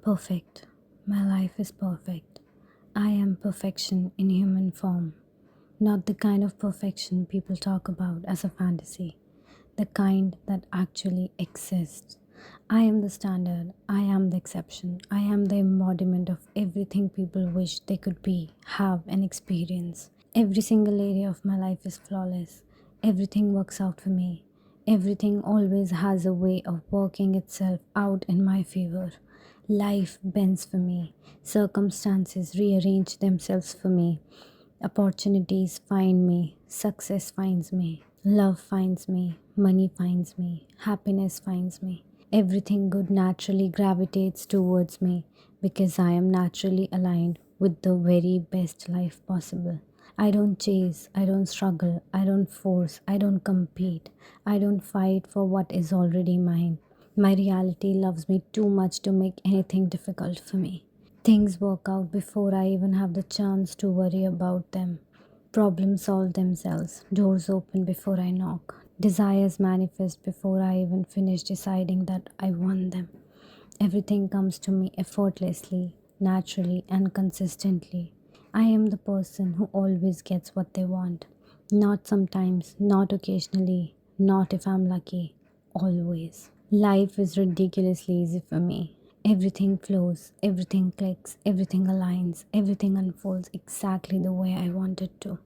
perfect. My life is perfect. I am perfection in human form. Not the kind of perfection people talk about as a fantasy, the kind that actually exists. I am the standard. I am the exception. I am the embodiment of everything people wish they could be, have, and experience. Every single area of my life is flawless. Everything works out for me. Everything always has a way of working itself out in my favor. Life bends for me. Circumstances rearrange themselves for me. Opportunities find me. Success finds me. Love finds me. Money finds me. Happiness finds me. Everything good naturally gravitates towards me because I am naturally aligned with the very best life possible. I don't chase, I don't struggle, I don't force, I don't compete, I don't fight for what is already mine. My reality loves me too much to make anything difficult for me. Things work out before I even have the chance to worry about them. Problems solve themselves, doors open before I knock, desires manifest before I even finish deciding that I want them. Everything comes to me effortlessly, naturally, and consistently. I am the person who always gets what they want. Not sometimes, not occasionally, not if I'm lucky, always. Life is ridiculously easy for me. Everything flows, everything clicks, everything aligns, everything unfolds exactly the way I want it to.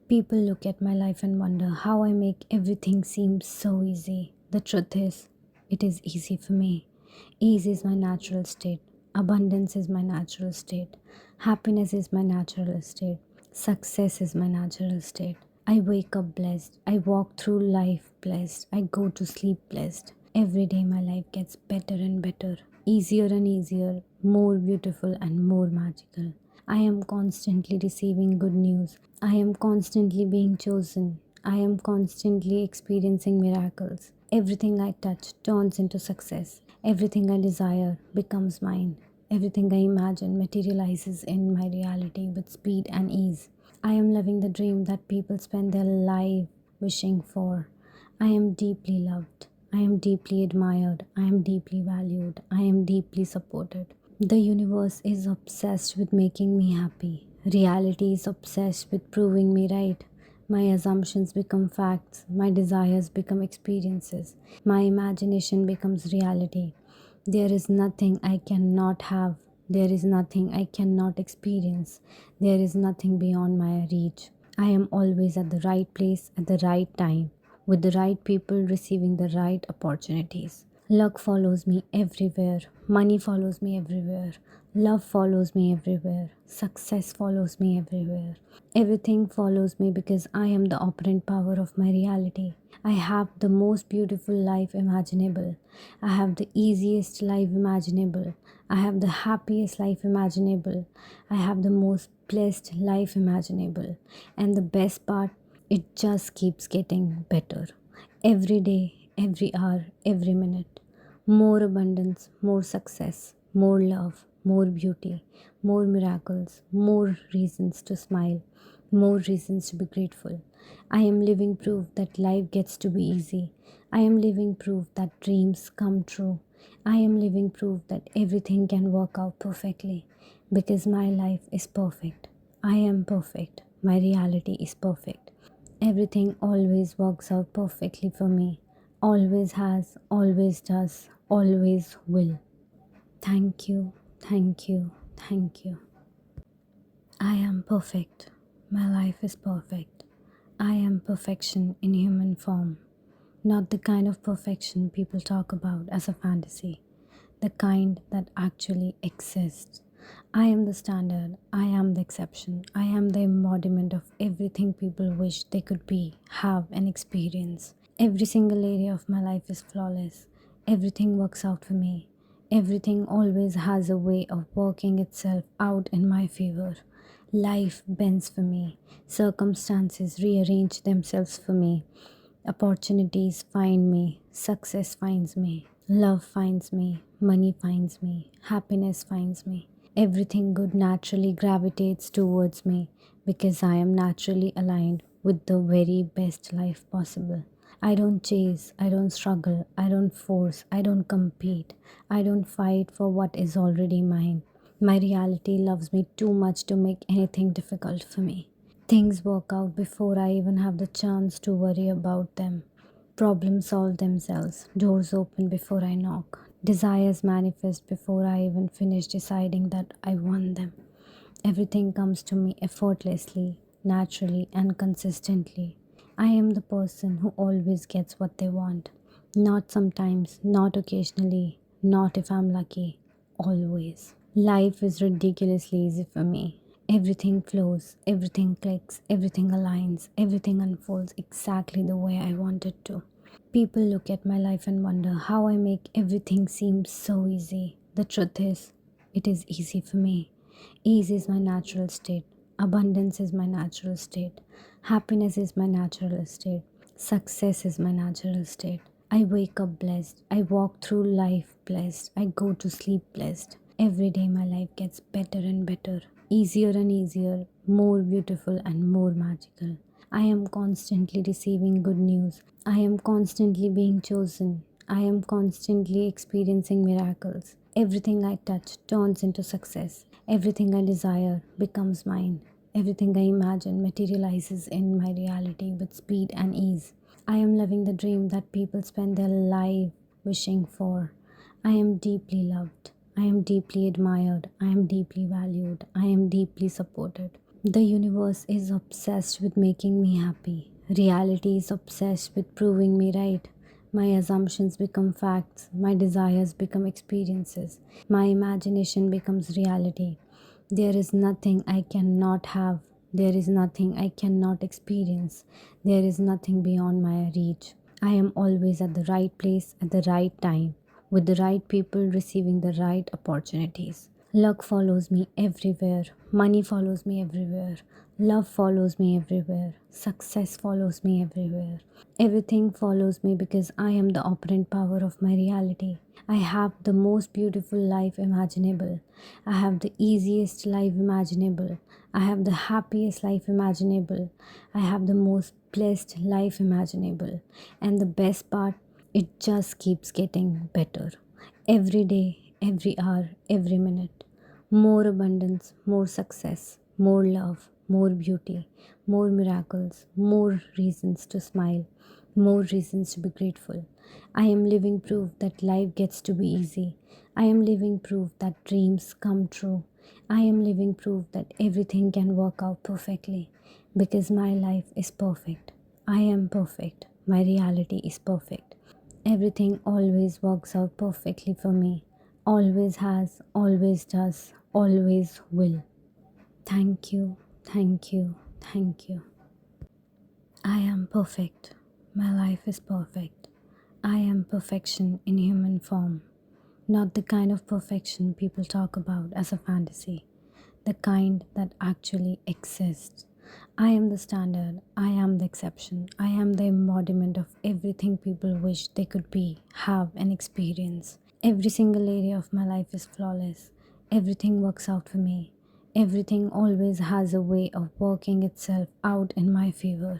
People look at my life and wonder how I make everything seem so easy. The truth is, it is easy for me. Ease is my natural state. Abundance is my natural state. Happiness is my natural state. Success is my natural state. I wake up blessed. I walk through life blessed. I go to sleep blessed. Every day my life gets better and better, easier and easier, more beautiful and more magical. I am constantly receiving good news. I am constantly being chosen. I am constantly experiencing miracles. Everything I touch turns into success. Everything I desire becomes mine. Everything I imagine materializes in my reality with speed and ease. I am living the dream that people spend their life wishing for. I am deeply loved. I am deeply admired. I am deeply valued. I am deeply supported. The universe is obsessed with making me happy. Reality is obsessed with proving me right. My assumptions become facts. My desires become experiences. My imagination becomes reality. There is nothing I cannot have. There is nothing I cannot experience. There is nothing beyond my reach. I am always at the right place at the right time, with the right people receiving the right opportunities. Luck follows me everywhere. Money follows me everywhere. Love follows me everywhere. Success follows me everywhere. Everything follows me because I am the operant power of my reality. I have the most beautiful life imaginable. I have the easiest life imaginable. I have the happiest life imaginable. I have the most blessed life imaginable. And the best part, it just keeps getting better. Every day, every hour, every minute. More abundance, more success, more love, more beauty, more miracles, more reasons to smile, more reasons to be grateful. I am living proof that life gets to be easy. I am living proof that dreams come true. I am living proof that everything can work out perfectly because my life is perfect. I am perfect. My reality is perfect. Everything always works out perfectly for me. Always has, always does, always will. Thank you, thank you, thank you. I am perfect. My life is perfect. I am perfection in human form. Not the kind of perfection people talk about as a fantasy, the kind that actually exists. I am the standard. I am the exception. I am the embodiment of everything people wish they could be, have, and experience. Every single area of my life is flawless. Everything works out for me. Everything always has a way of working itself out in my favor. Life bends for me. Circumstances rearrange themselves for me. Opportunities find me. Success finds me. Love finds me. Money finds me. Happiness finds me. Everything good naturally gravitates towards me because I am naturally aligned with the very best life possible. I don't chase, I don't struggle, I don't force, I don't compete, I don't fight for what is already mine. My reality loves me too much to make anything difficult for me. Things work out before I even have the chance to worry about them. Problems solve themselves, doors open before I knock, desires manifest before I even finish deciding that I want them. Everything comes to me effortlessly, naturally, and consistently. I am the person who always gets what they want. Not sometimes, not occasionally, not if I'm lucky, always. Life is ridiculously easy for me. Everything flows, everything clicks, everything aligns, everything unfolds exactly the way I want it to. People look at my life and wonder how I make everything seem so easy. The truth is, it is easy for me. Ease is my natural state. Abundance is my natural state. Happiness is my natural state. Success is my natural state. I wake up blessed. I walk through life blessed. I go to sleep blessed. Every day my life gets better and better, easier and easier, more beautiful and more magical. I am constantly receiving good news. I am constantly being chosen. I am constantly experiencing miracles. Everything I touch turns into success. Everything I desire becomes mine. Everything I imagine materializes in my reality with speed and ease. I am living the dream that people spend their life wishing for. I am deeply loved. I am deeply admired. I am deeply valued. I am deeply supported. The universe is obsessed with making me happy. Reality is obsessed with proving me right. My assumptions become facts. My desires become experiences. My imagination becomes reality. There is nothing I cannot have. There is nothing I cannot experience. There is nothing beyond my reach. I am always at the right place at the right time, with the right people receiving the right opportunities. Luck follows me everywhere. Money follows me everywhere. Love follows me everywhere. Success follows me everywhere. Everything follows me because I am the operant power of my reality. I have the most beautiful life imaginable. I have the easiest life imaginable. I have the happiest life imaginable. I have the most blessed life imaginable. And the best part, it just keeps getting better. Every day, every hour, every minute. More abundance, more success, more love, more beauty, more miracles, more reasons to smile, more reasons to be grateful. I am living proof that life gets to be easy. I am living proof that dreams come true. I am living proof that everything can work out perfectly because my life is perfect. I am perfect. My reality is perfect. Everything always works out perfectly for me. Always has, always does, always will. Thank you, thank you, thank you. I am perfect. My life is perfect. I am perfection in human form. Not the kind of perfection people talk about as a fantasy, the kind that actually exists. I am the standard, I am the exception, I am the embodiment of everything people wish they could be, have, and experience. Every single area of my life is flawless. Everything works out for me. Everything always has a way of working itself out in my favor.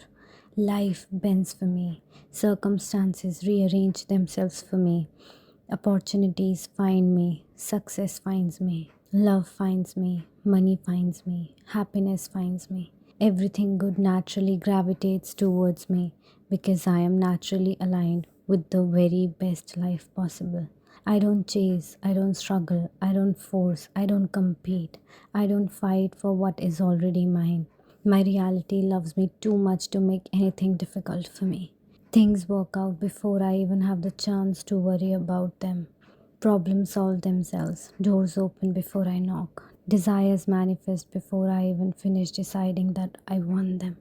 Life bends for me. Circumstances rearrange themselves for me. Opportunities find me. Success finds me. Love finds me. Money finds me. Happiness finds me. Everything good naturally gravitates towards me because I am naturally aligned with the very best life possible. I don't chase, I don't struggle, I don't force, I don't compete, I don't fight for what is already mine. My reality loves me too much to make anything difficult for me. Things work out before I even have the chance to worry about them. Problems solve themselves, doors open before I knock, desires manifest before I even finish deciding that I want them.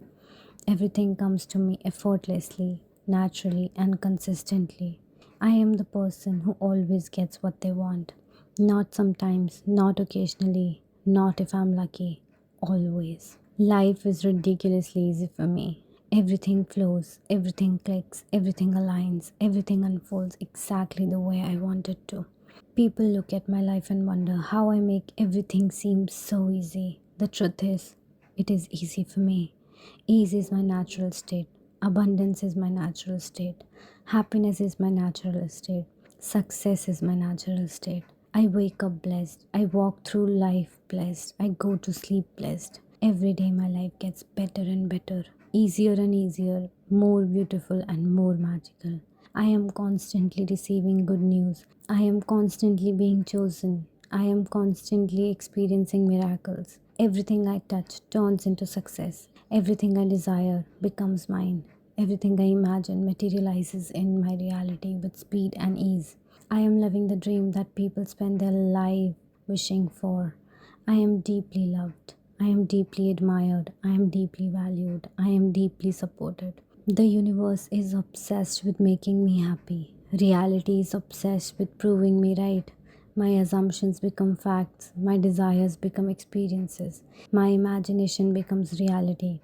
Everything comes to me effortlessly, naturally, and consistently. I am the person who always gets what they want. Not sometimes, not occasionally, not if I'm lucky, always. Life is ridiculously easy for me. Everything flows, everything clicks, everything aligns, everything unfolds exactly the way I want it to. People look at my life and wonder how I make everything seem so easy. The truth is, it is easy for me. Ease is my natural state. Abundance is my natural state. Happiness is my natural state. Success is my natural state. I wake up blessed. I walk through life blessed. I go to sleep blessed. Every day my life gets better and better, easier and easier, more beautiful and more magical. I am constantly receiving good news. I am constantly being chosen. I am constantly experiencing miracles. Everything I touch turns into success. Everything I desire becomes mine. Everything I imagine materializes in my reality with speed and ease. I am living the dream that people spend their life wishing for. I am deeply loved. I am deeply admired. I am deeply valued. I am deeply supported. The universe is obsessed with making me happy. Reality is obsessed with proving me right. My assumptions become facts. My desires become experiences. My imagination becomes reality.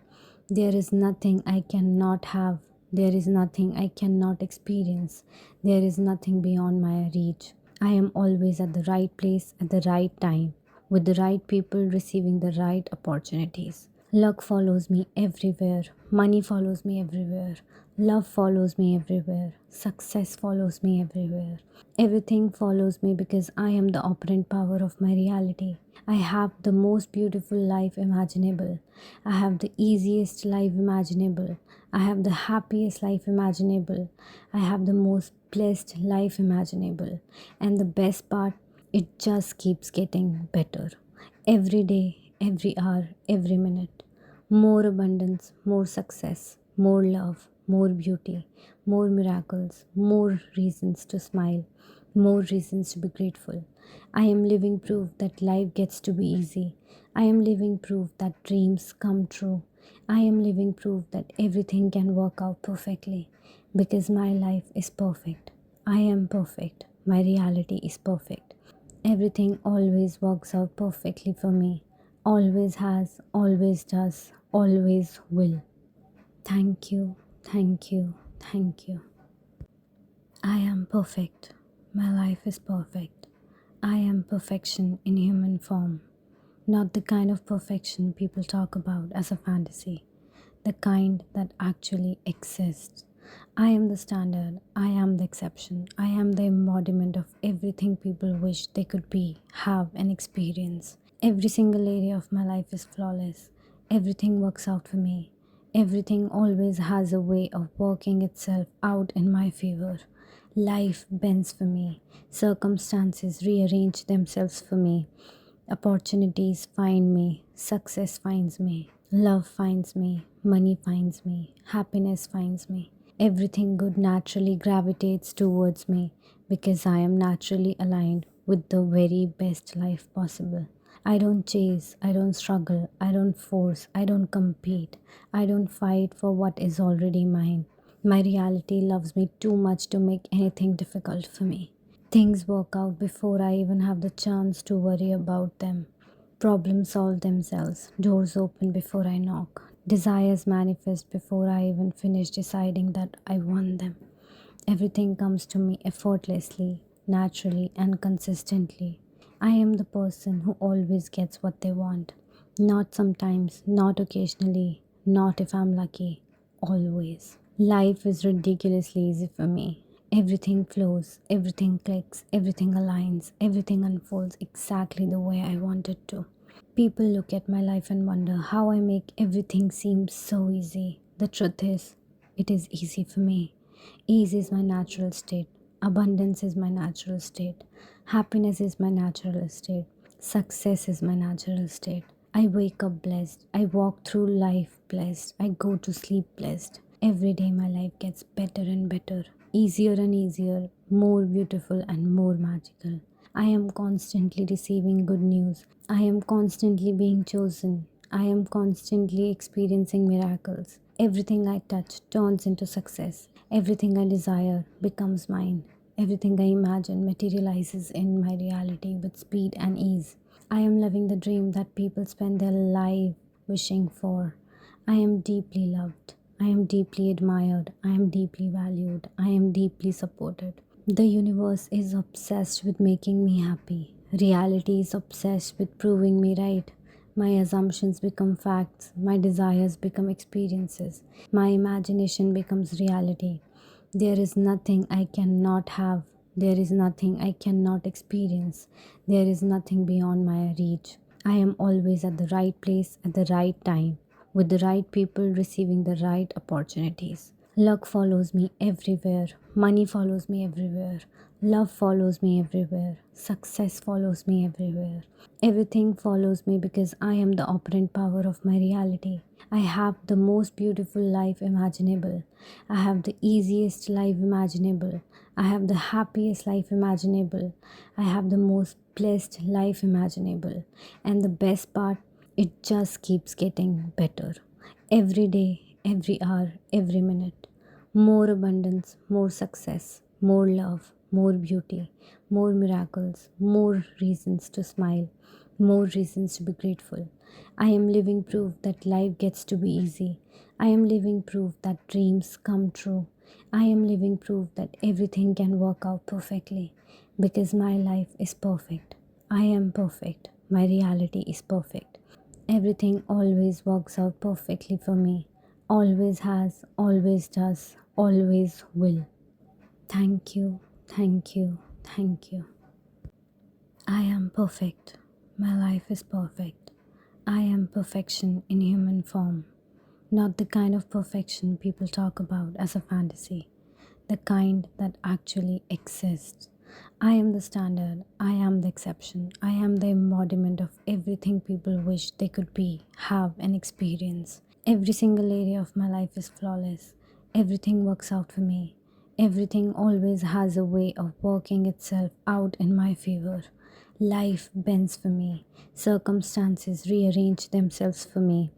There is nothing I cannot have. There is nothing I cannot experience. There is nothing beyond my reach. I am always at the right place at the right time, with the right people receiving the right opportunities. Luck follows me everywhere. Money follows me everywhere. Love follows me everywhere. Success follows me everywhere. Everything follows me because I am the operant power of my reality. I have the most beautiful life imaginable. I have the easiest life imaginable. I have the happiest life imaginable. I have the most blessed life imaginable. And the best part, it just keeps getting better. Every day, every hour, every minute. More abundance, more success, more love, more beauty, more miracles, more reasons to smile, more reasons to be grateful. I am living proof that life gets to be easy. I am living proof that dreams come true. I am living proof that everything can work out perfectly because my life is perfect. I am perfect. My reality is perfect. Everything always works out perfectly for me. Always has, always does, always will. Thank you, thank you, thank you. I am perfect. My life is perfect. I am perfection in human form. Not the kind of perfection people talk about as a fantasy, the kind that actually exists. I am the standard. I am the exception. I am the embodiment of everything people wish they could be, have, and experience. Every single area of my life is flawless. Everything works out for me. Everything always has a way of working itself out in my favor. Life bends for me. Circumstances rearrange themselves for me. Opportunities find me. Success finds me. Love finds me. Money finds me. Happiness finds me. Everything good naturally gravitates towards me because I am naturally aligned with the very best life possible. I don't chase, I don't struggle, I don't force, I don't compete, I don't fight for what is already mine. My reality loves me too much to make anything difficult for me. Things work out before I even have the chance to worry about them. Problems solve themselves, doors open before I knock, desires manifest before I even finish deciding that I want them. Everything comes to me effortlessly, naturally, and consistently. I am the person who always gets what they want. Not sometimes, not occasionally, not if I'm lucky, always. Life is ridiculously easy for me. Everything flows, everything clicks, everything aligns, everything unfolds exactly the way I want it to. People look at my life and wonder how I make everything seem so easy. The truth is, it is easy for me. Ease is my natural state. Abundance is my natural state. Happiness is my natural state. Success is my natural state. I wake up blessed. I walk through life blessed. I go to sleep blessed. Every day my life gets better and better, easier and easier, more beautiful and more magical. I am constantly receiving good news. I am constantly being chosen. I am constantly experiencing miracles. Everything I touch turns into success. Everything I desire becomes mine. Everything I imagine materializes in my reality with speed and ease. I am living the dream that people spend their life wishing for. I am deeply loved. I am deeply admired. I am deeply valued. I am deeply supported. The universe is obsessed with making me happy. Reality is obsessed with proving me right. My assumptions become facts, my desires become experiences, my imagination becomes reality. There is nothing I cannot have, there is nothing I cannot experience, there is nothing beyond my reach. I am always at the right place at the right time, with the right people receiving the right opportunities. Luck follows me everywhere, money follows me everywhere, love follows me everywhere, success follows me everywhere. Everything follows me because I am the operant power of my reality. I have the most beautiful life imaginable. I have the easiest life imaginable. I have the happiest life imaginable. I have the most blessed life imaginable. And the best part, it just keeps getting better. Every day, every hour, every minute. More abundance, more success, more love, more beauty, more miracles, more reasons to smile, more reasons to be grateful. I am living proof that life gets to be easy. I am living proof that dreams come true. I am living proof that everything can work out perfectly because my life is perfect. I am perfect. My reality is perfect. Everything always works out perfectly for me. Always has, always does, always will. Thank you, thank you, thank you. I am perfect. My life is perfect. I am perfection in human form. Not the kind of perfection people talk about as a fantasy, the kind that actually exists. I am the standard, I am the exception, I am the embodiment of everything people wish they could be, have, and experience. Every single area of my life is flawless. Everything works out for me. Everything always has a way of working itself out in my favor. Life bends for me. Circumstances rearrange themselves for me.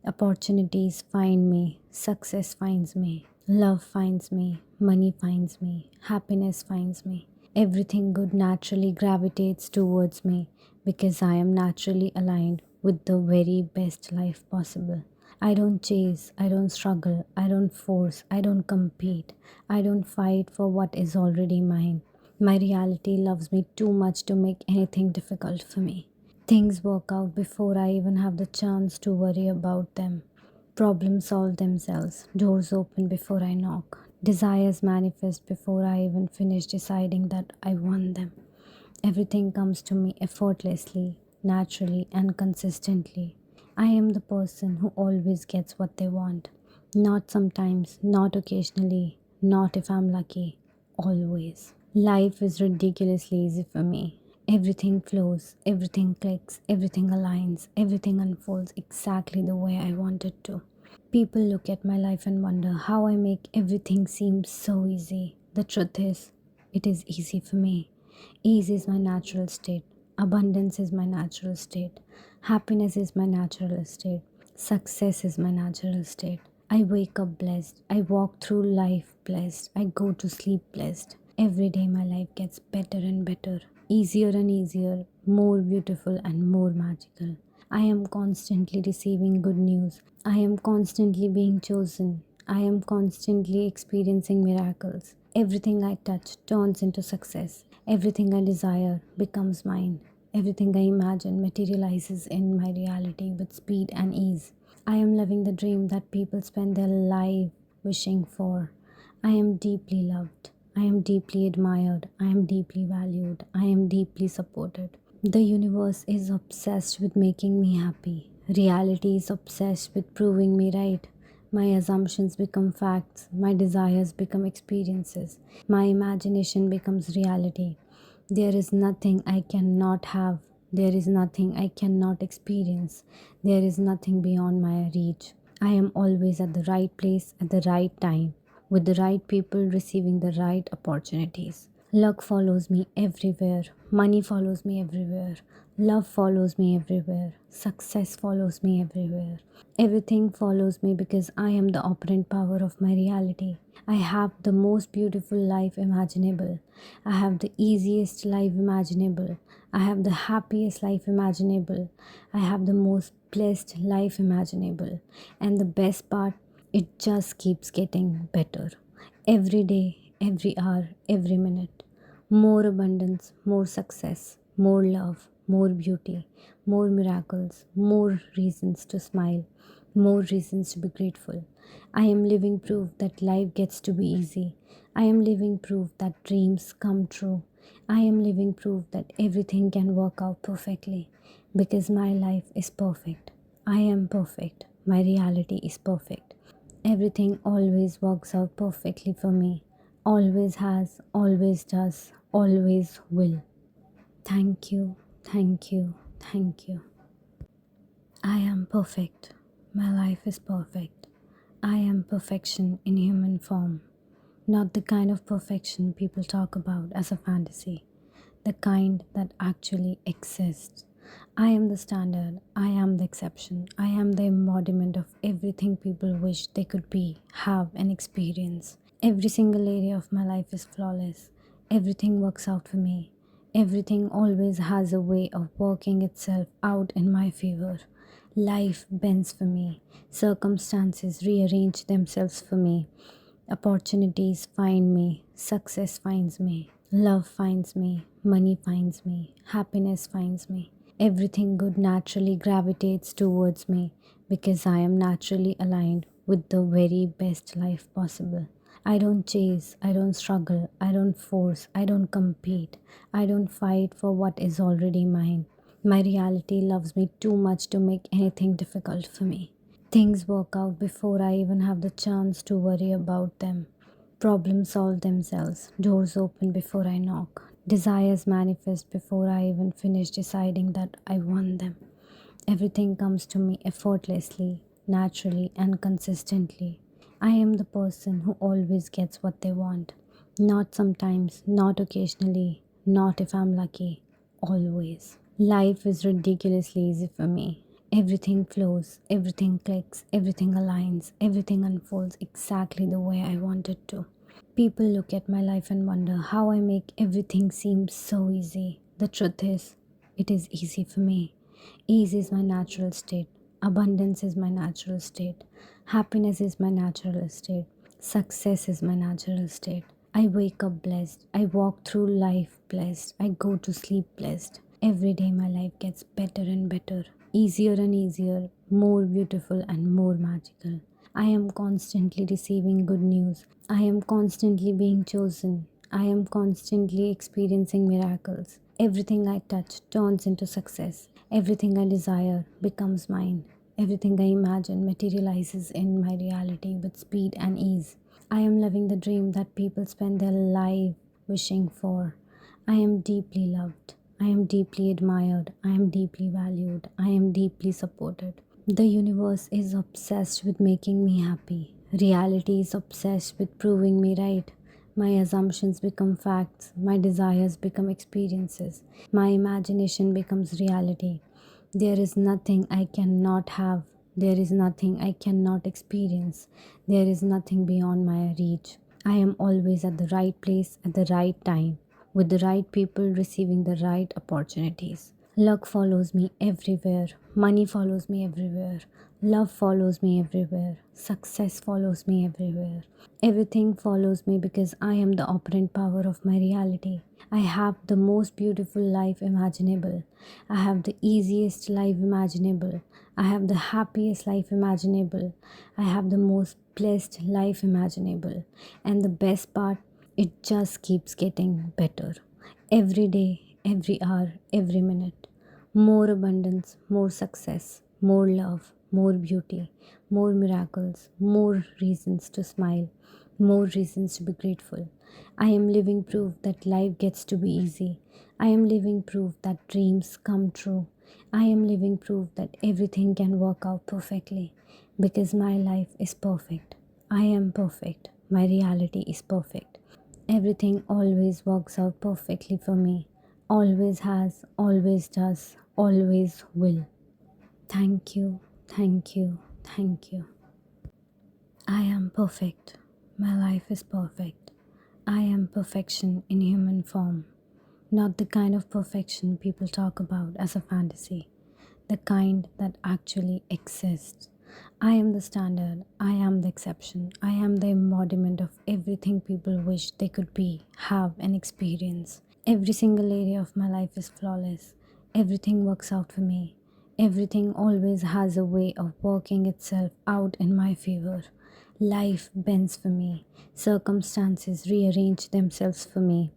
Opportunities find me, success finds me, love finds me, money finds me, happiness finds me. Everything good naturally gravitates towards me because I am naturally aligned with the very best life possible. I don't chase, I don't struggle, I don't force, I don't compete, I don't fight for what is already mine. My reality loves me too much to make anything difficult for me. Things work out before I even have the chance to worry about them. Problems solve themselves. Doors open before I knock. Desires manifest before I even finish deciding that I want them. Everything comes to me effortlessly, naturally, and consistently. I am the person who always gets what they want. Not sometimes, not occasionally, not if I'm lucky. Always. Life is ridiculously easy for me. Everything flows, everything clicks, everything aligns, everything unfolds exactly the way I want it to. People look at my life and wonder how I make everything seem so easy. The truth is, it is easy for me. Ease is my natural state. Abundance is my natural state. Happiness is my natural state. Success is my natural state. I wake up blessed. I walk through life blessed. I go to sleep blessed. Every day my life gets better and better, easier and easier, more beautiful and more magical. I am constantly receiving good news. I am constantly being chosen. I am constantly experiencing miracles. Everything I touch turns into success. Everything I desire becomes mine. Everything I imagine materializes in my reality with speed and ease. I am living the dream that people spend their life wishing for. I am deeply loved. I am deeply admired. I am deeply valued. I am deeply supported. The universe is obsessed with making me happy. Reality is obsessed with proving me right. My assumptions become facts. My desires become experiences. My imagination becomes reality. There is nothing I cannot have. There is nothing I cannot experience. There is nothing beyond my reach. I am always at the right place at the right time, with the right people receiving the right opportunities. Luck follows me everywhere. Money follows me everywhere. Love follows me everywhere. Success follows me everywhere. Everything follows me because I am the operant power of my reality. I have the most beautiful life imaginable. I have the easiest life imaginable. I have the happiest life imaginable. I have the most blessed life imaginable. And the best part, it just keeps getting better. Every day, every hour, every minute. More abundance, more success, more love, more beauty, more miracles, more reasons to smile, more reasons to be grateful. I am living proof that life gets to be easy. I am living proof that dreams come true. I am living proof that everything can work out perfectly because my life is perfect. I am perfect. My reality is perfect. Everything always works out perfectly for me. Always has, always does, always will. Thank you, thank you, thank you. I am perfect. My life is perfect. I am perfection in human form. Not the kind of perfection people talk about as a fantasy, the kind that actually exists. I am the standard, I am the exception, I am the embodiment of everything people wish they could be, have, and experience. Every single area of my life is flawless. Everything works out for me. Everything always has a way of working itself out in my favor. Life bends for me. Circumstances rearrange themselves for me. Opportunities find me. Success finds me. Love finds me. Money finds me. Happiness finds me. Everything good naturally gravitates towards me because I am naturally aligned with the very best life possible. I don't chase, I don't struggle, I don't force, I don't compete, I don't fight for what is already mine. My reality loves me too much to make anything difficult for me. Things work out before I even have the chance to worry about them. Problems solve themselves, doors open before I knock, desires manifest before I even finish deciding that I want them. Everything comes to me effortlessly, naturally, and consistently. I am the person who always gets what they want. Not sometimes, not occasionally, not if I'm lucky, always. Life is ridiculously easy for me. Everything flows, everything clicks, everything aligns, everything unfolds exactly the way I want it to. People look at my life and wonder how I make everything seem so easy. The truth is, it is easy for me. Ease is my natural state. Abundance is my natural state. Happiness is my natural state. Success is my natural state. I wake up blessed. I walk through life blessed. I go to sleep blessed. Every day my life gets better and better, easier and easier, more beautiful and more magical. I am constantly receiving good news. I am constantly being chosen. I am constantly experiencing miracles. Everything I touch turns into success. Everything I desire becomes mine. Everything I imagine materializes in my reality with speed and ease. I am living the dream that people spend their life wishing for. I am deeply loved. I am deeply admired. I am deeply valued. I am deeply supported. The universe is obsessed with making me happy. Reality is obsessed with proving me right. My assumptions become facts. My desires become experiences. My imagination becomes reality. There is nothing I cannot have. There is nothing I cannot experience. There is nothing beyond my reach. I am always at the right place at the right time, with the right people receiving the right opportunities. Luck follows me everywhere. Money follows me everywhere. Love follows me everywhere. Success follows me everywhere. Everything follows me because I am the operant power of my reality. I have the most beautiful life imaginable. I have the easiest life imaginable. I have the happiest life imaginable. I have the most blessed life imaginable. And the best part, it just keeps getting better. Every day, every hour, every minute. More abundance, more success, more love, more beauty, more miracles, more reasons to smile, more reasons to be grateful. I am living proof that life gets to be easy. I am living proof that dreams come true. I am living proof that everything can work out perfectly because my life is perfect. I am perfect. My reality is perfect. Everything always works out perfectly for me. Always has, always does, always will. Thank you, thank you, thank you. I am perfect. My life is perfect. I am perfection in human form. Not the kind of perfection people talk about as a fantasy, the kind that actually exists. I am the standard, I am the exception, I am the embodiment of everything people wish they could be, have, and experience. Every single area of my life is flawless. Everything works out for me. Everything always has a way of working itself out in my favor. Life bends for me. Circumstances rearrange themselves for me.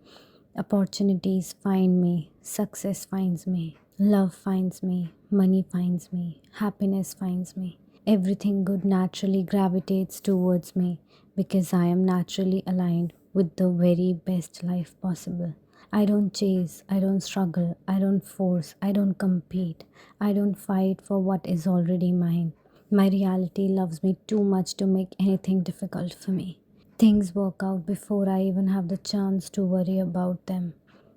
Opportunities find me. Success finds me. Love finds me. Money finds me. Happiness finds me. Everything good naturally gravitates towards me because I am naturally aligned with the very best life possible. I don't chase, I don't struggle, I don't force, I don't compete, I don't fight for what is already mine. My reality loves me too much to make anything difficult for me. Things work out before I even have the chance to worry about them.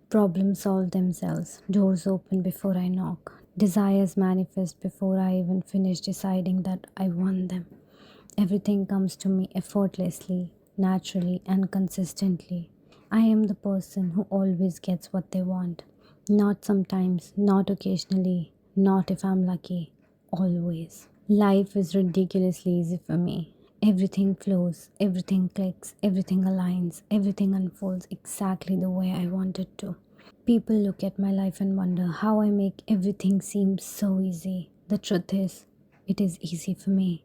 Problems solve themselves, doors open before I knock, desires manifest before I even finish deciding that I want them. Everything comes to me effortlessly, naturally, and consistently. I am the person who always gets what they want. Not sometimes, not occasionally, not if I'm lucky, always. Life is ridiculously easy for me. Everything flows, everything clicks, everything aligns, everything unfolds exactly the way I want it to. People look at my life and wonder how I make everything seem so easy. The truth is, it is easy for me.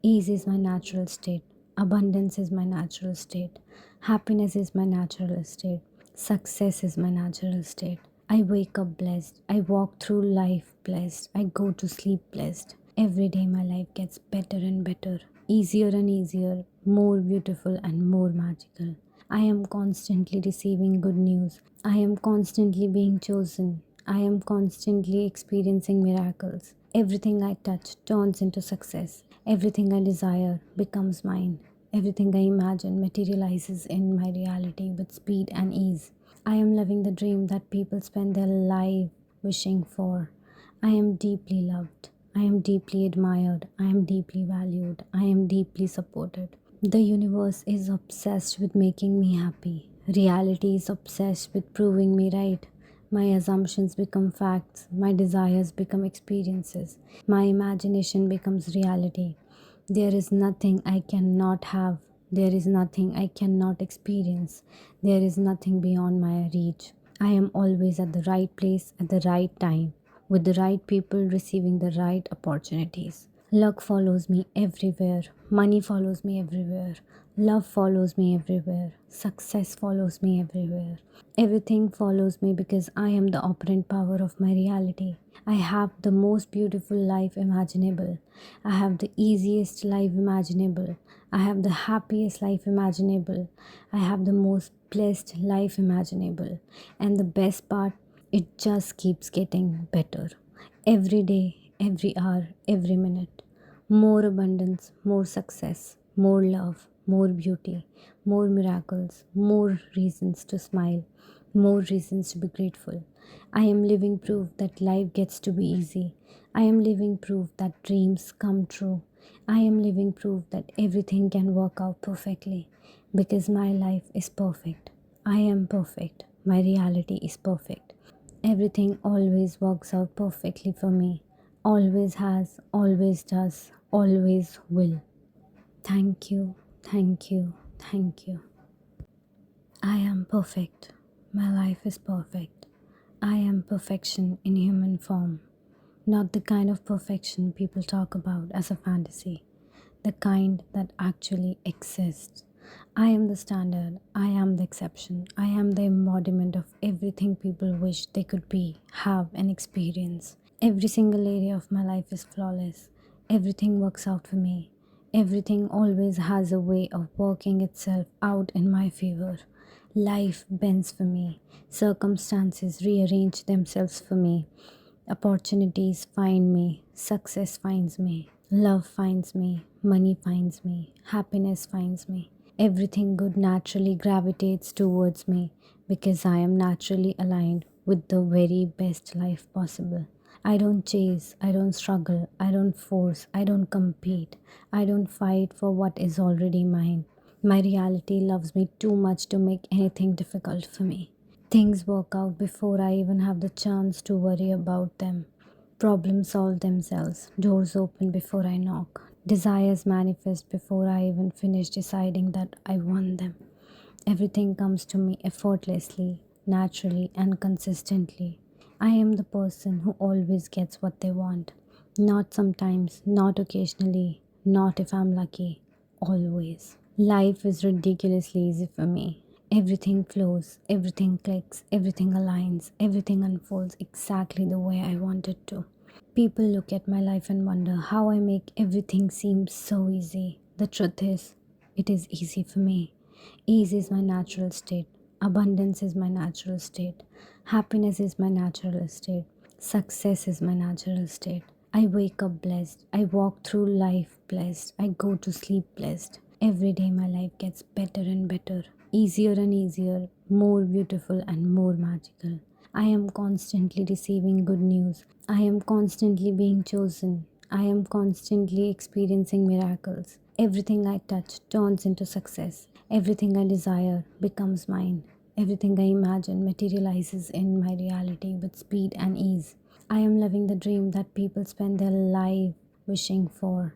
Ease is my natural state. Abundance is my natural state. Happiness is my natural state. Success is my natural state. I wake up blessed. I walk through life blessed. I go to sleep blessed. Every day my life gets better and better, easier and easier, more beautiful and more magical. I am constantly receiving good news. I am constantly being chosen. I am constantly experiencing miracles. Everything I touch turns into success. Everything I desire becomes mine. Everything I imagine materializes in my reality with speed and ease. I am living the dream that people spend their life wishing for. I am deeply loved. I am deeply admired. I am deeply valued. I am deeply supported. The universe is obsessed with making me happy. Reality is obsessed with proving me right. My assumptions become facts. My desires become experiences. My imagination becomes reality. There is nothing I cannot have. There is nothing I cannot experience. There is nothing beyond my reach. I am always at the right place at the right time, with the right people receiving the right opportunities. Luck follows me everywhere. Money follows me everywhere. Love follows me everywhere. Success follows me everywhere. Everything follows me because I am the operant power of my reality. I have the most beautiful life imaginable. I have the easiest life imaginable. I have the happiest life imaginable. I have the most blessed life imaginable. And the best part, it just keeps getting better. Every day, every hour, every minute. More abundance, more success, more love, more beauty, more miracles, more reasons to smile, more reasons to be grateful. I am living proof that life gets to be easy. I am living proof that dreams come true. I am living proof that everything can work out perfectly because my life is perfect. I am perfect. My reality is perfect. Everything always works out perfectly for me. Always has, always does, always will. Thank you, thank you, thank you. I am perfect. My life is perfect. I am perfection in human form. Not the kind of perfection people talk about as a fantasy, the kind that actually exists. I am the standard, I am the exception, I am the embodiment of everything people wish they could be, have, and experience. Every single area of my life is flawless. Everything works out for me. Everything always has a way of working itself out in my favor. Life bends for me. Circumstances rearrange themselves for me. Opportunities find me. Success finds me. Love finds me. Money finds me. Happiness finds me. Everything good naturally gravitates towards me because I am naturally aligned with the very best life possible. I don't chase, I don't struggle, I don't force, I don't compete, I don't fight for what is already mine. My reality loves me too much to make anything difficult for me. Things work out before I even have the chance to worry about them. Problems solve themselves, doors open before I knock, desires manifest before I even finish deciding that I want them. Everything comes to me effortlessly, naturally, and consistently. I am the person who always gets what they want. Not sometimes, not occasionally, not if I'm lucky, always. Life is ridiculously easy for me. Everything flows, everything clicks, everything aligns, everything unfolds exactly the way I want it to. People look at my life and wonder how I make everything seem so easy. The truth is, it is easy for me. Ease is my natural state. Abundance is my natural state. Happiness is my natural state. Success is my natural state. I wake up blessed. I walk through life blessed. I go to sleep blessed. Every day my life gets better and better, easier and easier, more beautiful and more magical. I am constantly receiving good news. I am constantly being chosen. I am constantly experiencing miracles. Everything I touch turns into success. Everything I desire becomes mine. Everything I imagine materializes in my reality with speed and ease. I am living the dream that people spend their life wishing for.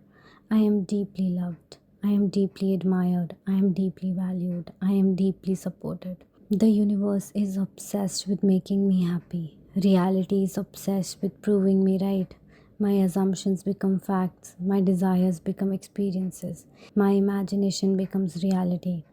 I am deeply loved. I am deeply admired. I am deeply valued. I am deeply supported. The universe is obsessed with making me happy. Reality is obsessed with proving me right. My assumptions become facts. My desires become experiences. My imagination becomes reality.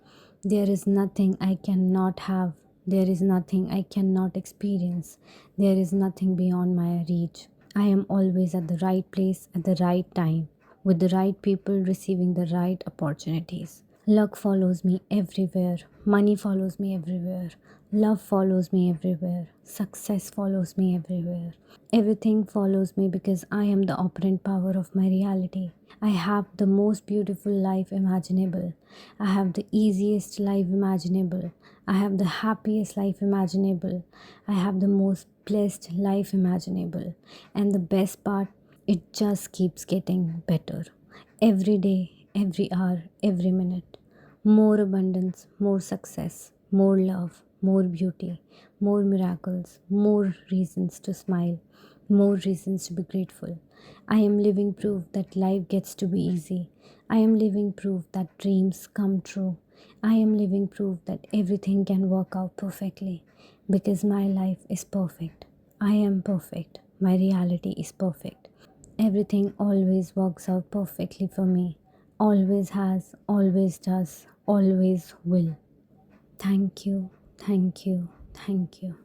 There is nothing I cannot have. There is nothing I cannot experience. There is nothing beyond my reach. I am always at the right place at the right time, with the right people receiving the right opportunities. Luck follows me everywhere. Money follows me everywhere. Love follows me everywhere. Success follows me everywhere. Everything follows me because I am the operant power of my reality. I have the most beautiful life imaginable. I have the easiest life imaginable. I have the happiest life imaginable. I have the most blessed life imaginable. And the best part, it just keeps getting better. Every day, every hour, every minute. More abundance, more success, more love, more beauty, more miracles, more reasons to smile, more reasons to be grateful. I am living proof that life gets to be easy. I am living proof that dreams come true. I am living proof that everything can work out perfectly because my life is perfect. I am perfect. My reality is perfect. Everything always works out perfectly for me. Always has, always does, always will. Thank you, thank you, thank you.